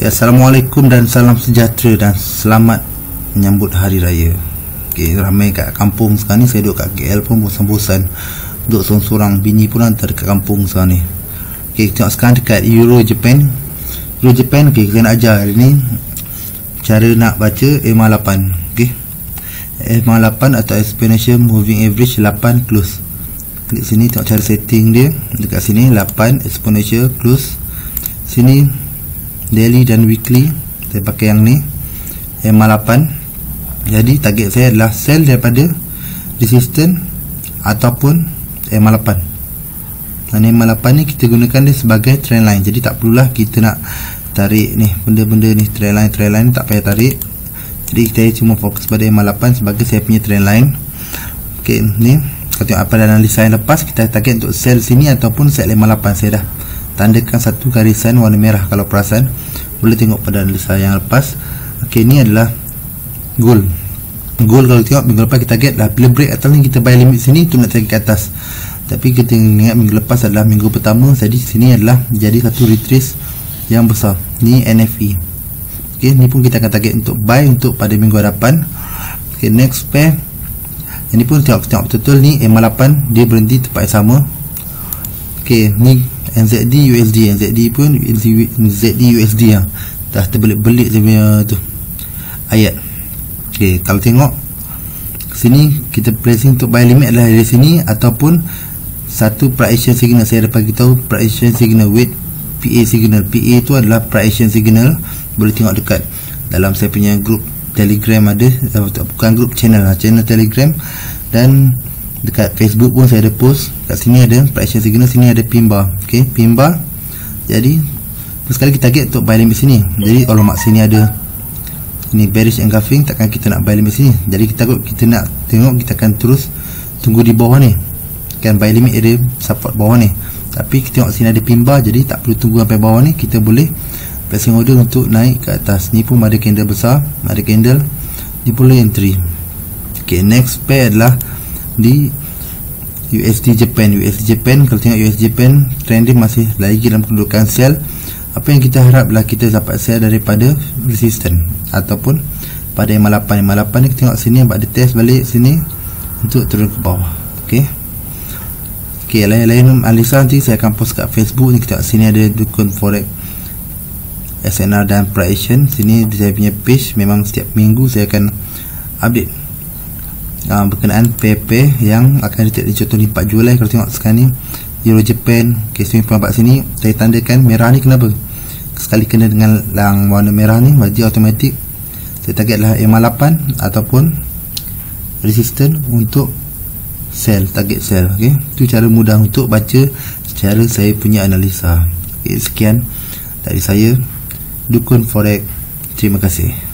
Assalamualaikum dan salam sejahtera dan selamat menyambut hari raya. Ramai kat kampung sekarang ni. Saya duduk kat KL pun bosan-bosan duduk sorang-sorang. Bini pun hantar dekat kampung sekarang ni. Tengok sekarang dekat Euro Japan. Kita nak ajar hari ni cara nak baca EMA 8. EMA 8 atau Exponential Moving Average 8 close. Klik sini, tengok cara setting dia. Dekat sini 8 exponential close. Sini daily dan weekly. Saya pakai yang ni EMA 8. Jadi target saya adalah sell daripada resistance ataupun EMA 8. Dan EMA 8 ni kita gunakan dia sebagai trend line. Jadi tak perlulah kita nak tarik ni benda-benda ni, trend line tak payah tarik. Jadi saya cuma fokus pada EMA 8 sebagai saya punya trend line. Ni kalau tengok apa dalam analisa yang lepas, kita target untuk sell sini ataupun sell EMA 8. Saya dah tandakan satu garisan warna merah. Kalau perasan boleh tengok pada analisa yang lepas. Ni adalah gold. Kalau tengok minggu lepas kita target dah bila break atas ni kita buy limit sini tu nak target ke atas. Tapi kita ingat minggu lepas adalah minggu pertama, jadi sini adalah jadi satu retrace yang besar. Ni NFE. Ni pun kita akan target untuk buy untuk pada minggu hadapan. Next pair. Ini pun tengok betul-betul ni EMA 8 dia berhenti tempat yang sama. Ni NZD USD. NZD pun NZD USD lah. Dah terbelit-belit dia punya tu ayat. Kalau tengok sini kita placing untuk buy limit adalah dari sini ataupun satu price action signal. Saya dah bagi tahu price action signal with PA signal. PA tu adalah price action signal. Boleh tengok dekat dalam saya punya group Telegram ada, bukan group, channel Telegram, dan dekat Facebook pun saya ada post. Kat sini ada price action signal, sini ada pin bar. Pin bar. Jadi sekali kita target untuk buy limit sini. Jadi kalau mak sini ada ni bearish engulfing, takkan kita nak buy limit sini. Jadi kita nak tengok, kita akan terus tunggu di bawah ni. Buy limit ada support bawah ni. Tapi kita tengok sini ada pin bar, jadi tak perlu tunggu sampai bawah ni. Kita boleh placing order untuk naik ke atas. Ni pun ada candle besar, ada candle, ni boleh entry. Next pair adalah di USD Japan. Kalau tengok USD Japan, trend dia masih lagi dalam kedudukan sell. Apa yang kita harap adalah kita dapat sell daripada resistance ataupun pada EMA 8. EMA 8 ni kita tengok sini buat dia test balik sini untuk turun ke bawah. Lain-lain analisa nanti saya akan post kat Facebook ni. Kita tengok sini ada dukun forex, SNR dan price action. Sini saya punya page, memang setiap minggu saya akan update berkenaan pair-pair yang akan di contoh ni 4 Julai. Kalau tengok sekarang ni Euro Japan, swing nampak sini saya tandakan merah ni. Kenapa? Sekali kena dengan lang warna merah ni, jadi automatik saya targetlah EMA 8 ataupun resistance untuk sell, target sell. Itu cara mudah untuk baca secara saya punya analisa. Sekian dari saya, Dukun Forex. Terima kasih.